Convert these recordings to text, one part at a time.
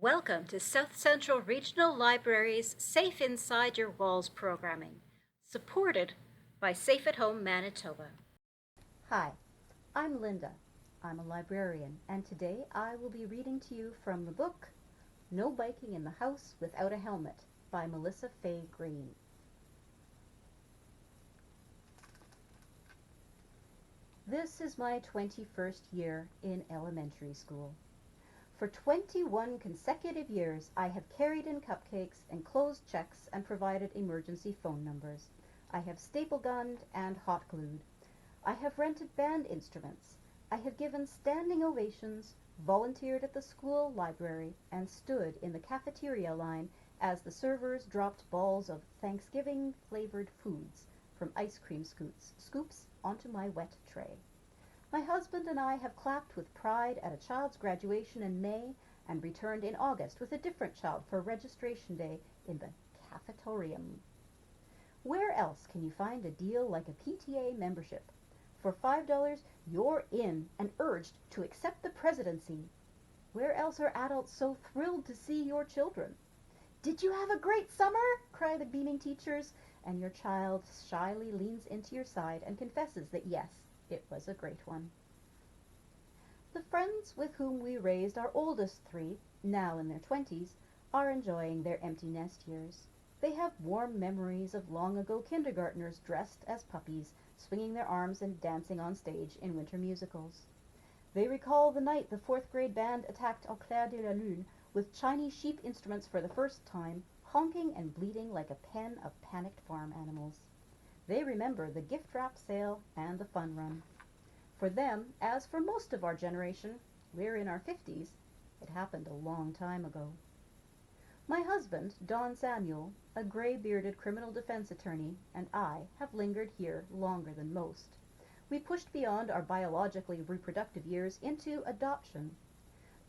Welcome to South Central Regional Library's Safe Inside Your Walls programming, supported by Safe at Home Manitoba. Hi, I'm Linda. I'm a librarian, and today I will be reading to you from the book No Biking in the House Without a Helmet by Melissa Fay Green. This is my 21st year in elementary school. For 21 consecutive years, I have carried in cupcakes, enclosed checks, and provided emergency phone numbers. I have staple gunned and hot glued. I have rented band instruments. I have given standing ovations, volunteered at the school library, and stood in the cafeteria line as the servers dropped balls of Thanksgiving-flavored foods from ice cream scoops onto my wet tray. My husband and I have clapped with pride at a child's graduation in May and returned in August with a different child for registration day in the cafetorium. Where else can you find a deal like a PTA membership? For $5, you're in and urged to accept the presidency. Where else are adults so thrilled to see your children? Did you have a great summer? Cry the beaming teachers, and your child shyly leans into your side and confesses that yes, it was a great one. The friends with whom we raised our oldest three, now in their 20s, are enjoying their empty nest years. They have warm memories of long ago kindergartners dressed as puppies, swinging their arms and dancing on stage in winter musicals. They recall the night the fourth grade band attacked Au clair de la lune with Chinese sheep instruments for the first time, honking and bleating like a pen of panicked farm animals. They remember the gift wrap sale and the fun run. For them, as for most of our generation, we're in our 50s, it happened a long time ago. My husband, Don Samuel, a gray-bearded criminal defense attorney, and I have lingered here longer than most. We pushed beyond our biologically reproductive years into adoption.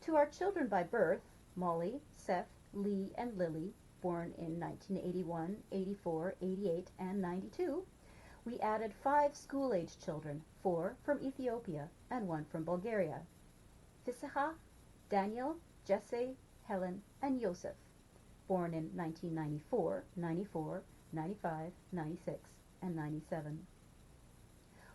To our children by birth, Molly, Seth, Lee, and Lily, born in 1981, 84, 88, and 92, we added 5 school-age children, 4 from Ethiopia and 1 from Bulgaria. Fisaha, Daniel, Jesse, Helen, and Yosef, born in 1994, 94, 95, 96, and 97.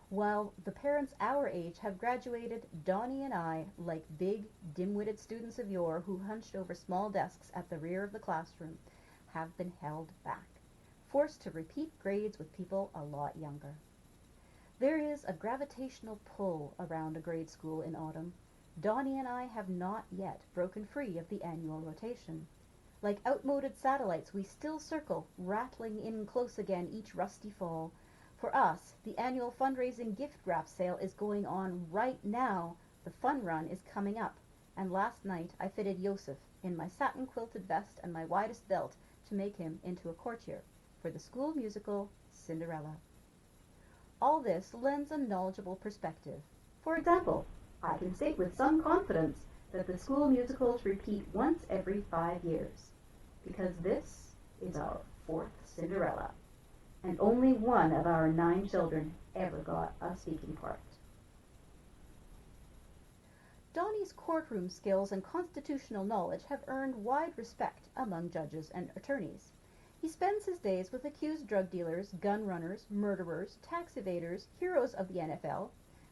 While the parents our age have graduated, Donnie and I, like big, dim-witted students of yore who hunched over small desks at the rear of the classroom, have been held back, forced to repeat grades with people a lot younger. There is a gravitational pull around a grade school in autumn. Donnie and I have not yet broken free of the annual rotation. Like outmoded satellites, we still circle, rattling in close again each rusty fall. For us, the annual fundraising gift wrap sale is going on right now. The fun run is coming up, and last night I fitted Yosef in my satin quilted vest and my widest belt to make him into a courtier for the school musical Cinderella. All this lends a knowledgeable perspective. For example, I can state with some confidence that the school musicals repeat once every 5 years, because this is our 4th Cinderella, and only one of our 9 children ever got a speaking part. Donnie's courtroom skills and constitutional knowledge have earned wide respect among judges and attorneys. He spends his days with accused drug dealers, gun runners, murderers, tax evaders, heroes of the NFL,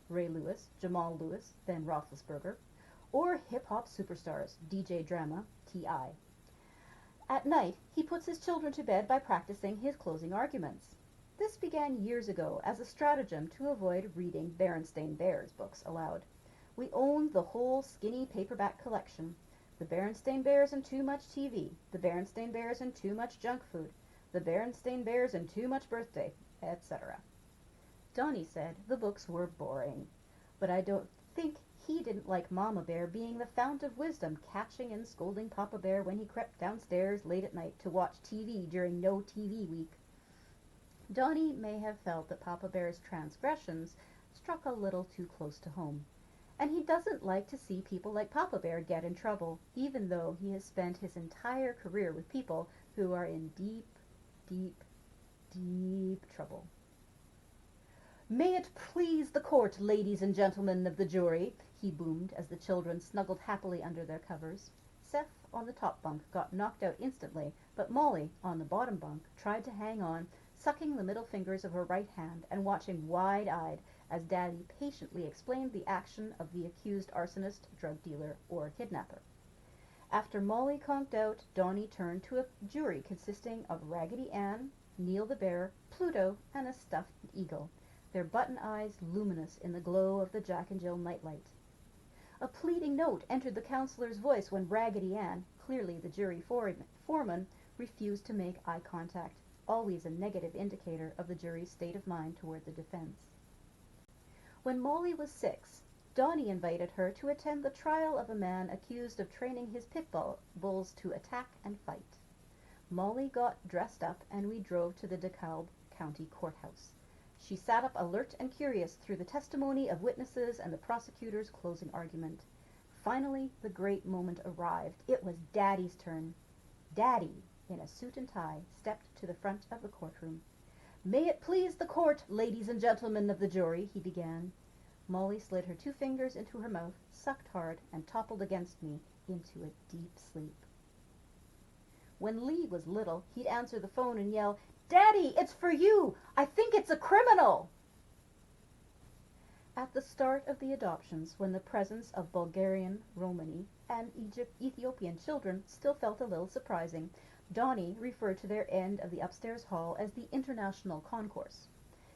Ray Lewis, Jamal Lewis, Ben Roethlisberger, or hip-hop superstars, DJ Drama, T.I. At night, he puts his children to bed by practicing his closing arguments. This began years ago as a stratagem to avoid reading Berenstain Bears books aloud. We owned the whole skinny paperback collection. The Berenstain Bears and Too Much TV, the Berenstain Bears and Too Much Junk Food, the Berenstain Bears and Too Much Birthday, etc. Donnie said the books were boring, but I don't think he didn't like Mama Bear being the fount of wisdom, catching and scolding Papa Bear when he crept downstairs late at night to watch TV during no TV week. Donnie may have felt that Papa Bear's transgressions struck a little too close to home. And he doesn't like to see people like Papa Bear get in trouble, even though he has spent his entire career with people who are in deep, deep, deep trouble. "May it please the court, ladies and gentlemen of the jury," he boomed as the children snuggled happily under their covers. Seth on the top bunk got knocked out instantly, but Molly, on the bottom bunk, tried to hang on, sucking the middle fingers of her right hand and watching wide-eyed as Daddy patiently explained the action of the accused arsonist, drug dealer, or kidnapper. After Molly conked out, Donnie turned to a jury consisting of Raggedy Ann, Neil the Bear, Pluto, and a stuffed eagle, their button eyes luminous in the glow of the Jack and Jill nightlight. A pleading note entered the counselor's voice when Raggedy Ann, clearly the jury foreman, refused to make eye contact, always a negative indicator of the jury's state of mind toward the defense. When Molly was 6, Donnie invited her to attend the trial of a man accused of training his pit bulls to attack and fight. Molly got dressed up and we drove to the DeKalb County Courthouse. She sat up alert and curious through the testimony of witnesses and the prosecutor's closing argument. Finally, the great moment arrived. It was Daddy's turn. Daddy, in a suit and tie, stepped to the front of the courtroom. "May it please the court, ladies and gentlemen of the jury," he began. Molly slid her 2 fingers into her mouth, sucked hard, and toppled against me into a deep sleep. When Lee was little, he'd answer the phone and yell, "Daddy, it's for you! I think it's a criminal!" At the start of the adoptions, when the presence of Bulgarian, Romani, and Ethiopian children still felt a little surprising, Donnie referred to their end of the upstairs hall as the International Concourse.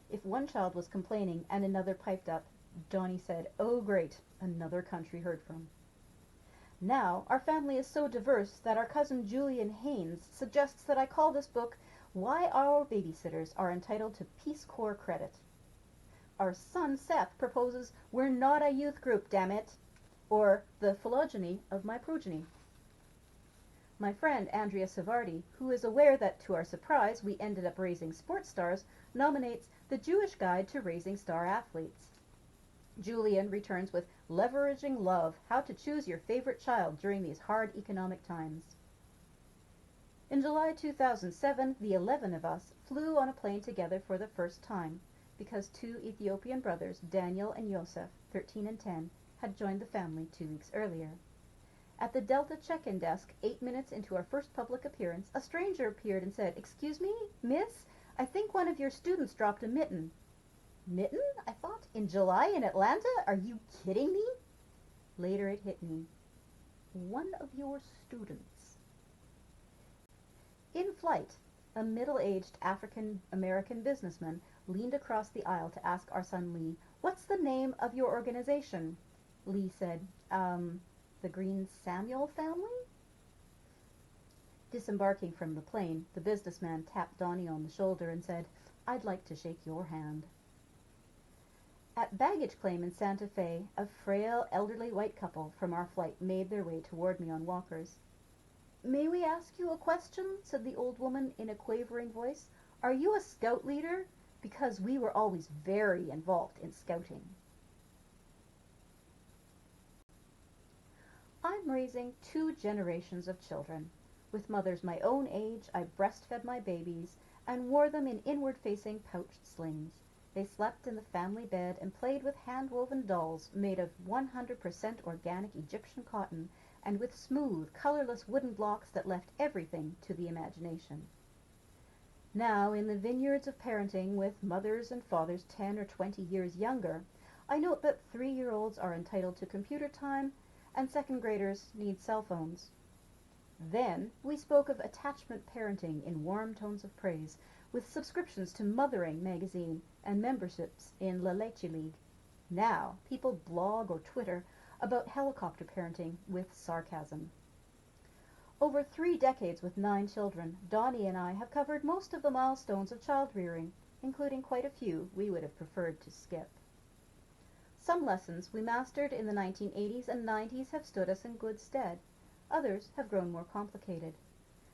If one child was complaining and another piped up, Donnie said, "Oh great, another country heard from." Now, our family is so diverse that our cousin Julian Haynes suggests that I call this book "Why Our Babysitters Are Entitled to Peace Corps Credit." Our son Seth proposes "We're Not a Youth Group, damn it," or "The Phylogeny of My Progeny." My friend Andrea Savardi, who is aware that to our surprise we ended up raising sports stars, nominates "The Jewish Guide to Raising Star Athletes." Julian returns with "Leveraging Love, How to Choose Your Favorite Child During These Hard Economic Times." In July 2007, the 11 of us flew on a plane together for the first time, because 2 Ethiopian brothers, Daniel and Yosef, 13 and 10, had joined the family 2 weeks earlier. At the Delta check-in desk, 8 minutes into our first public appearance, a stranger appeared and said, "Excuse me, miss, I think one of your students dropped a mitten." Mitten? I thought. In July in Atlanta? Are you kidding me? Later it hit me. One of your students. In flight, a middle-aged African-American businessman leaned across the aisle to ask our son Lee, "What's the name of your organization?" Lee said, "The Green Samuel family?" Disembarking from the plane, the businessman tapped Donnie on the shoulder and said, "I'd like to shake your hand." At baggage claim in Santa Fe, a frail, elderly white couple from our flight made their way toward me on walkers. "May we ask you a question?" said the old woman in a quavering voice. "Are you a scout leader? Because we were always very involved in scouting." I'm raising 2 generations of children. With mothers my own age, I breastfed my babies and wore them in inward-facing pouched slings. They slept in the family bed and played with hand-woven dolls made of 100% organic Egyptian cotton and with smooth, colorless wooden blocks that left everything to the imagination. Now, in the vineyards of parenting with mothers and fathers 10 or 20 years younger, I note that 3-year-olds are entitled to computer time and 2nd graders need cell phones. Then we spoke of attachment parenting in warm tones of praise, with subscriptions to Mothering magazine and memberships in La Leche League. Now people blog or Twitter about helicopter parenting with sarcasm. Over 3 decades with 9 children, Donnie and I have covered most of the milestones of child rearing, including quite a few we would have preferred to skip. Some lessons we mastered in the 1980s and 90s have stood us in good stead. Others have grown more complicated.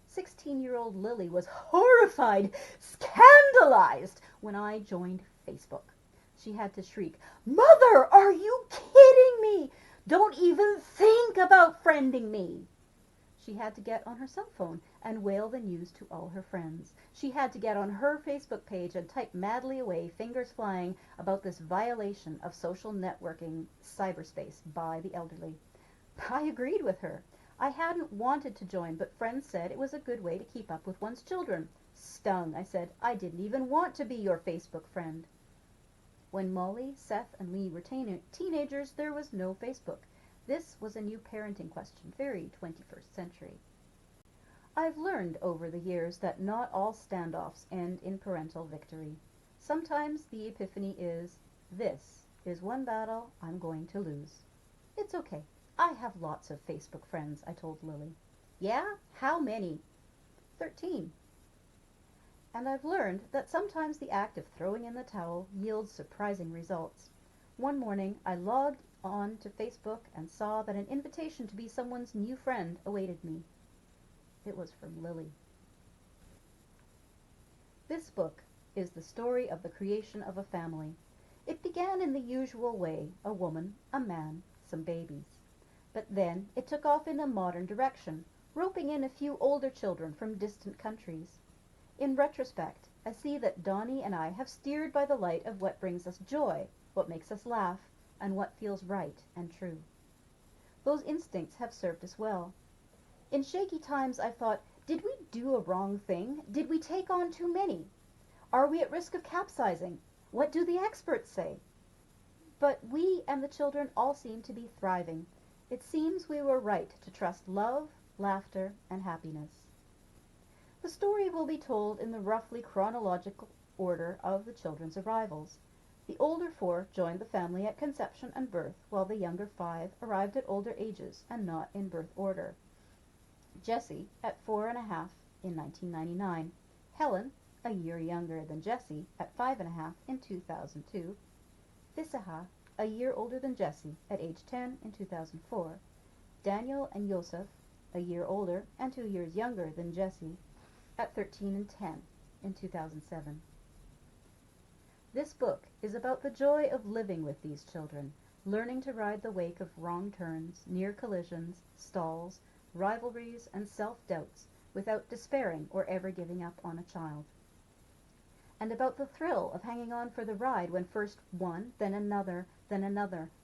16-year-old Lily was horrified, scandalized, when I joined Facebook. She had to shriek, "Mother, are you kidding me? Don't even think about friending me." She had to get on her cell phone and wail the news to all her friends. She had to get on her Facebook page and type madly away, fingers flying, about this violation of social networking cyberspace by the elderly. I agreed with her. I hadn't wanted to join, but friends said it was a good way to keep up with one's children. Stung, I said. I didn't even want to be your Facebook friend. When Molly, Seth, and Lee were teenagers, there was no Facebook. This was a new parenting question, very 21st century. I've learned over the years that not all standoffs end in parental victory. Sometimes the epiphany is, this is one battle I'm going to lose. It's okay. I have lots of Facebook friends, I told Lily. Yeah? How many? 13. And I've learned that sometimes the act of throwing in the towel yields surprising results. One morning I logged on to Facebook and saw that an invitation to be someone's new friend awaited me. It was from Lily. This book is the story of the creation of a family. It began in the usual way, a woman, a man, some babies. But then it took off in a modern direction, roping in a few older children from distant countries. In retrospect, I see that Donnie and I have steered by the light of what brings us joy, what makes us laugh, and what feels right and true. Those instincts have served us well. In shaky times I've thought, did we do a wrong thing? Did we take on too many? Are we at risk of capsizing? What do the experts say? But we and the children all seem to be thriving. It seems we were right to trust love, laughter, and happiness. The story will be told in the roughly chronological order of the children's arrivals. The older 4 joined the family at conception and birth, while the younger 5 arrived at older ages and not in birth order. Jessie at 4½ in 1999, Helen, a year younger than Jessie, at 5½ in 2002, Visaha, a year older than Jessie, at age 10 in 2004, Daniel and Yosef, a year older and 2 years younger than Jessie, at 13 and 10 in 2007. This book is about the joy of living with these children, learning to ride the wake of wrong turns, near collisions, stalls, rivalries, and self-doubts without despairing or ever giving up on a child. And about the thrill of hanging on for the ride when first one, then another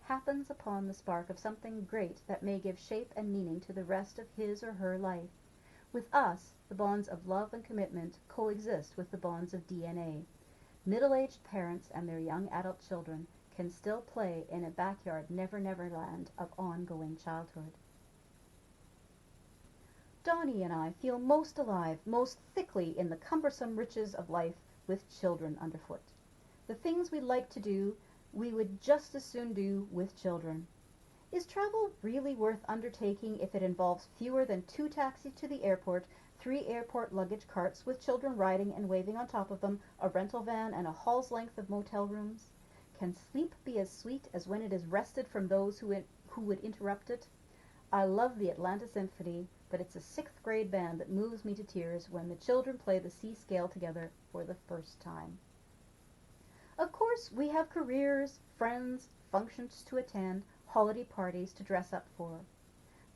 happens upon the spark of something great that may give shape and meaning to the rest of his or her life. With us, the bonds of love and commitment coexist with the bonds of DNA. Middle-aged parents and their young adult children can still play in a backyard never-never land of ongoing childhood. Donnie and I feel most alive, most thickly in the cumbersome riches of life with children underfoot. The things we like to do, we would just as soon do with children. Is travel really worth undertaking if it involves fewer than 2 taxis to the airport, 3 airport luggage carts with children riding and waving on top of them, a rental van, and a hall's length of motel rooms? Can sleep be as sweet as when it is wrested from those who would interrupt it? I love the Atlanta Symphony, but it's a 6th grade band that moves me to tears when the children play the C scale together for the first time. Of course, we have careers, friends, functions to attend, holiday parties to dress up for.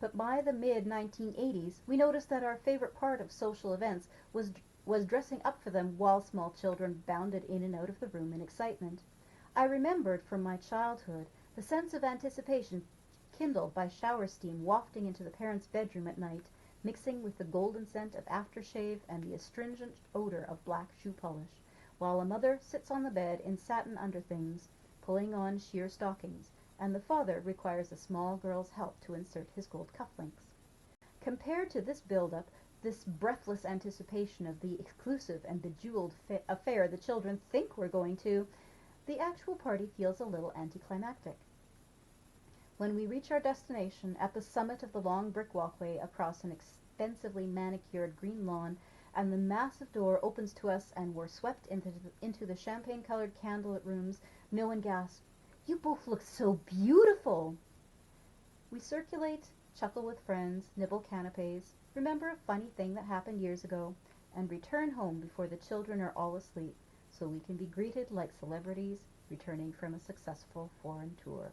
But by the mid-1980s, we noticed that our favorite part of social events was dressing up for them while small children bounded in and out of the room in excitement. I remembered from my childhood the sense of anticipation kindled by shower steam wafting into the parents' bedroom at night, mixing with the golden scent of aftershave and the astringent odor of black shoe polish, while a mother sits on the bed in satin underthings, pulling on sheer stockings, and the father requires a small girl's help to insert his gold cufflinks. Compared to this build-up, this breathless anticipation of the exclusive and bejeweled affair the children think we're going to, the actual party feels a little anticlimactic. When we reach our destination at the summit of the long brick walkway across an expensively manicured green lawn, and the massive door opens to us and we're swept into the champagne-colored candlelit rooms, no one gasps, "You both look so beautiful!" We circulate, chuckle with friends, nibble canapes, remember a funny thing that happened years ago, and return home before the children are all asleep, so we can be greeted like celebrities returning from a successful foreign tour.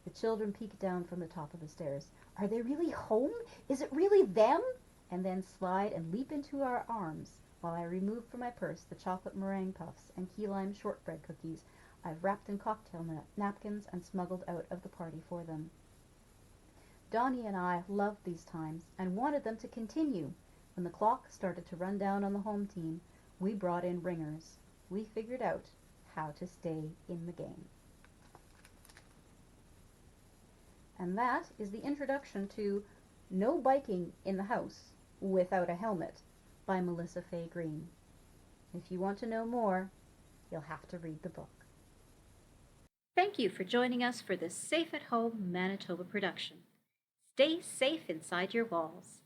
The children peek down from the top of the stairs. "Are they really home? Is it really them?" And then slide and leap into our arms, while I remove from my purse the chocolate meringue puffs and key lime shortbread cookies I've wrapped in cocktail napkins and smuggled out of the party for them. Donnie and I loved these times and wanted them to continue. When the clock started to run down on the home team, we brought in ringers. We figured out how to stay in the game. And that is the introduction to No Biking in the House Without a Helmet by Melissa Fay Green. If you want to know more, you'll have to read the book. Thank you for joining us for this Safe at Home Manitoba production. Stay safe inside your walls.